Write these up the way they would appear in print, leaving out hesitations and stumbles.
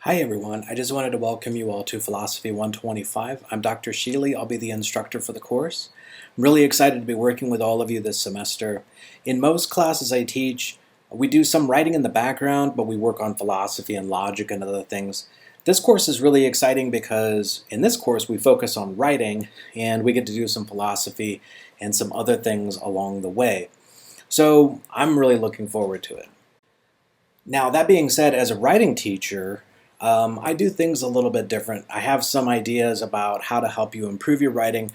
Hi everyone, I just wanted to welcome you all to Philosophy 125. I'm Dr. Sheely, I'll be the instructor for the course. I'm really excited to be working with all of you this semester. In most classes I teach, we do some writing in the background, but we work on philosophy and logic and other things. This course is really exciting because in this course we focus on writing and we get to do some philosophy and some other things along the way. So I'm really looking forward to it. Now, that being said, as a writing teacher, I do things a little bit different. I have some ideas about how to help you improve your writing.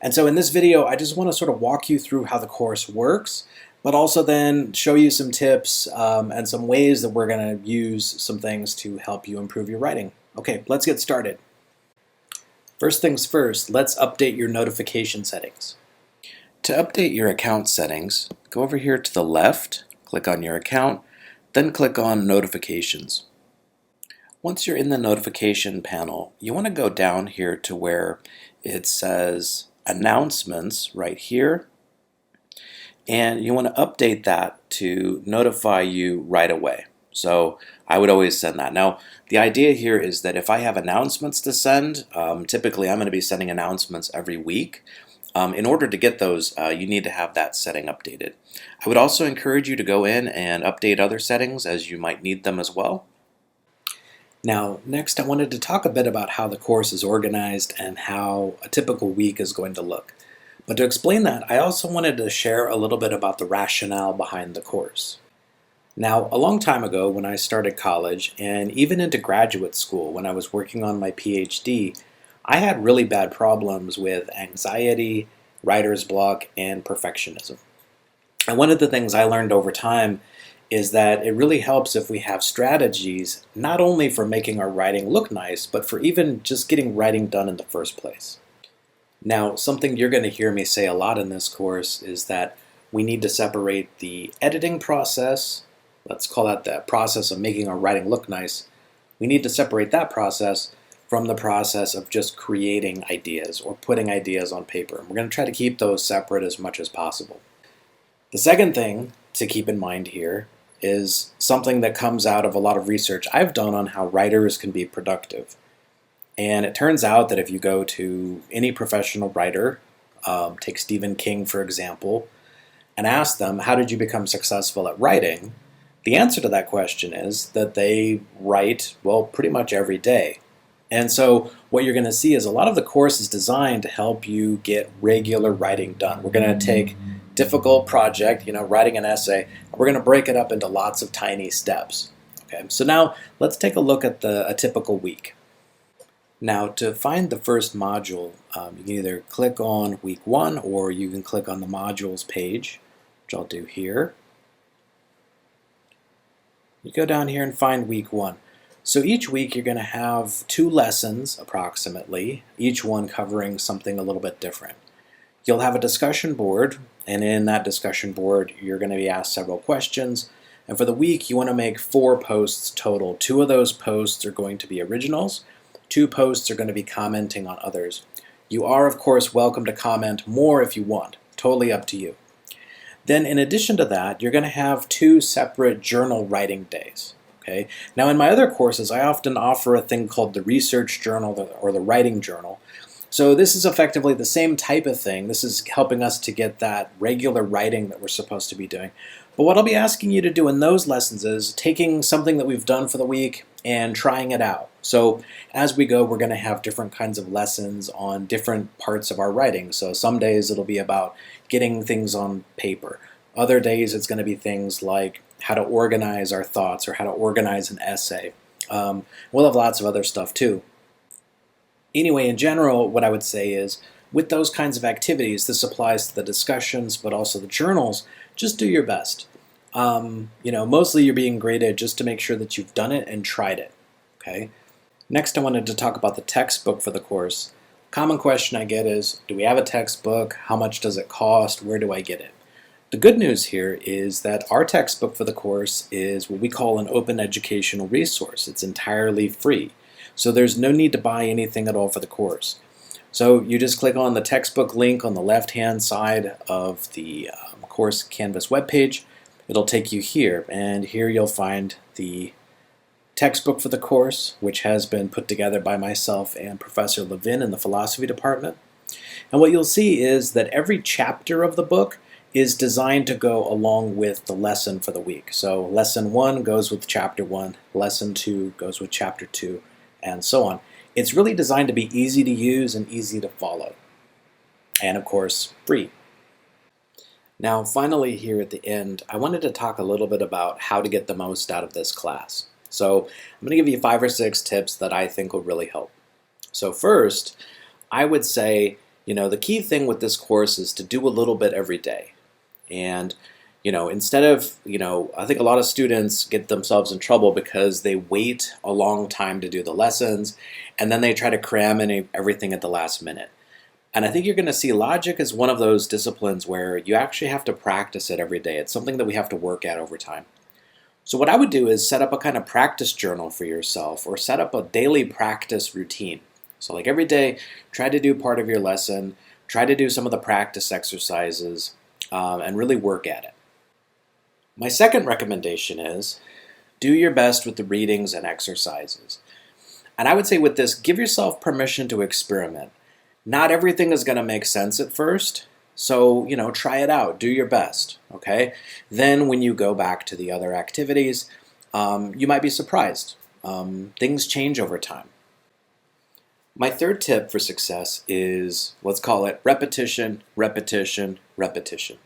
And so in this video, I just want to sort of walk you through how the course works, but also then show you some tips and some ways that we're going to use some things to help you improve your writing. Okay, let's get started. First things first, let's update your notification settings. To update your account settings, go over here to the left, click on your account, then click on Notifications. Once you're in the notification panel, you want to go down here to where it says Announcements right here, and you want to update that to notify you right away. So I would always send that. Now, the idea here is that if I have announcements to send, typically I'm going to be sending announcements every week. In order to get those, you need to have that setting updated. I would also encourage you to go in and update other settings as you might need them as well. Now, next I wanted to talk a bit about how the course is organized and how a typical week is going to look. But to explain that, I also wanted to share a little bit about the rationale behind the course. Now, a long time ago when I started college and even into graduate school when I was working on my PhD, I had really bad problems with anxiety, writer's block, and perfectionism. And one of the things I learned over time is that it really helps if we have strategies not only for making our writing look nice, but for even just getting writing done in the first place. Now, something you're going to hear me say a lot in this course is that we need to separate the editing process, let's call that the process of making our writing look nice. We need to separate that process from the process of just creating ideas or putting ideas on paper. And we're going to try to keep those separate as much as possible. The second thing to keep in mind here is something that comes out of a lot of research I've done on how writers can be productive. And it turns out that if you go to any professional writer, take Stephen King for example, and ask them, how did you become successful at writing? The answer to that question is that they write, well, pretty much every day. And so what you're going to see is a lot of the course is designed to help you get regular writing done. We're going to take difficult project, writing an essay, and we're going to break it up into lots of tiny steps. Okay, so now let's take a look at a typical week. Now, to find the first module, you can either click on week 1 or you can click on the modules page, which I'll do here. You go down here and find week 1. So each week you're going to have 2 lessons approximately, each one covering something a little bit different. You'll have a discussion board, and in that discussion board you're going to be asked several questions. And for the week you want to make 4 posts total. 2 of those posts are going to be originals, 2 posts are going to be commenting on others. You are of course welcome to comment more if you want, totally up to you. Then in addition to that, you're going to have 2 separate journal writing days. Okay? Now in my other courses I often offer a thing called the research journal or the writing journal. So this is effectively the same type of thing. This is helping us to get that regular writing that we're supposed to be doing. But what I'll be asking you to do in those lessons is taking something that we've done for the week and trying it out. So as we go, we're going to have different kinds of lessons on different parts of our writing. So some days it'll be about getting things on paper. Other days it's going to be things like how to organize our thoughts or how to organize an essay. We'll have lots of other stuff too. Anyway, in general, what I would say is with those kinds of activities, this applies to the discussions but also the journals, just do your best. Mostly you're being graded just to make sure that you've done it and tried it. Okay. Next I wanted to talk about the textbook for the course. Common question I get is, do we have a textbook? How much does it cost? Where do I get it? The good news here is that our textbook for the course is what we call an open educational resource. It's entirely free. So there's no need to buy anything at all for the course. So you just click on the textbook link on the left-hand side of the course Canvas webpage. It'll take you here, and here you'll find the textbook for the course, which has been put together by myself and Professor Levin in the philosophy department. And what you'll see is that every chapter of the book is designed to go along with the lesson for the week. So lesson 1 goes with chapter 1, lesson 2 goes with chapter 2, and so on. It's really designed to be easy to use and easy to follow. And of course, free. Now, finally here at the end, I wanted to talk a little bit about how to get the most out of this class. So I'm going to give you 5 or 6 tips that I think will really help. So first, I would say, the key thing with this course is to do a little bit every day. And, instead of, I think a lot of students get themselves in trouble because they wait a long time to do the lessons, and then they try to cram in everything at the last minute. And I think you're going to see logic as one of those disciplines where you actually have to practice it every day. It's something that we have to work at over time. So what I would do is set up a kind of practice journal for yourself, or set up a daily practice routine. So like every day, try to do part of your lesson, try to do some of the practice exercises, and really work at it. My second recommendation is do your best with the readings and exercises. And I would say with this, give yourself permission to experiment. Not everything is going to make sense at first, so try it out, do your best, okay? Then when you go back to the other activities, you might be surprised. Things change over time. My third tip for success is, let's call it repetition, repetition, repetition.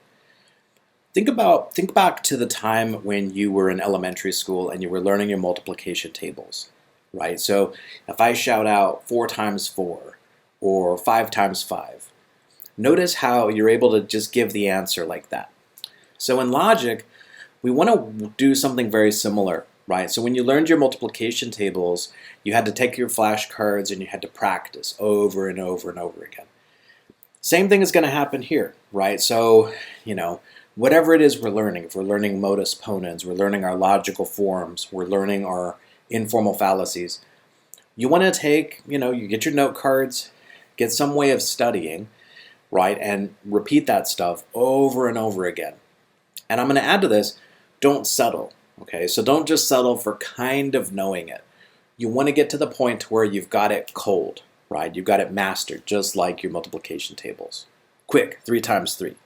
Think back to the time when you were in elementary school and you were learning your multiplication tables, right? So if I shout out 4 times 4 or 5 times 5, notice how you're able to just give the answer like that. So in logic, we want to do something very similar, right? So when you learned your multiplication tables, you had to take your flashcards and you had to practice over and over and over again. Same thing is going to happen here, right? So, whatever it is we're learning, if we're learning modus ponens, we're learning our logical forms, we're learning our informal fallacies, you want to take, you get your note cards, get some way of studying, right, and repeat that stuff over and over again. And I'm going to add to this, don't settle, okay? So don't just settle for kind of knowing it. You want to get to the point where you've got it cold, right? You've got it mastered, just like your multiplication tables. Quick, 3 times 3.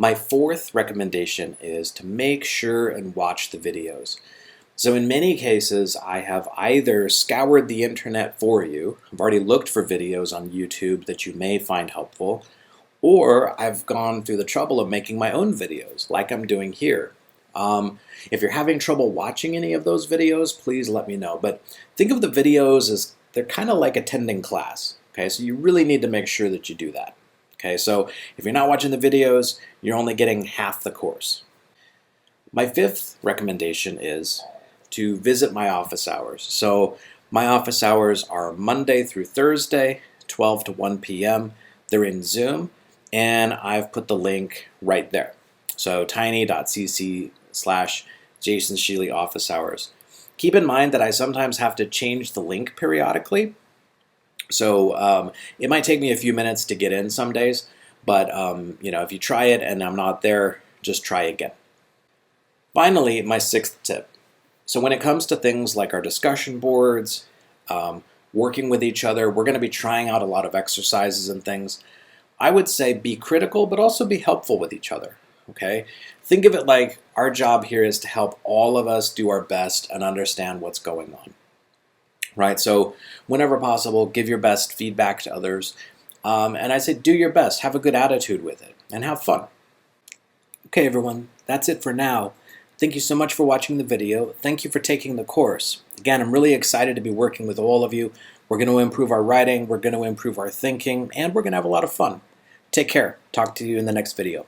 My fourth recommendation is to make sure and watch the videos. So in many cases, I have either scoured the internet for you, I've already looked for videos on YouTube that you may find helpful, or I've gone through the trouble of making my own videos, like I'm doing here. If you're having trouble watching any of those videos, please let me know. But think of the videos as they're kind of like attending class, okay? So you really need to make sure that you do that, okay? So if you're not watching the videos, you're only getting half the course. My fifth recommendation is to visit my office hours. So my office hours are Monday through Thursday, 12 to 1 p.m. They're in Zoom, and I've put the link right there. So tiny.cc/Jason Sheely office hours. Keep in mind that I sometimes have to change the link periodically. So it might take me a few minutes to get in some days, but if you try it and I'm not there, just try again. Finally, my sixth tip. So when it comes to things like our discussion boards, working with each other, we're going to be trying out a lot of exercises and things. I would say be critical, but also be helpful with each other, okay? Think of it like our job here is to help all of us do our best and understand what's going on, right? So whenever possible, give your best feedback to others. And I say do your best, have a good attitude with it, and have fun. Okay, everyone, that's it for now. Thank you so much for watching the video. Thank you for taking the course. Again, I'm really excited to be working with all of you. We're going to improve our writing, we're going to improve our thinking, and we're going to have a lot of fun. Take care. Talk to you in the next video.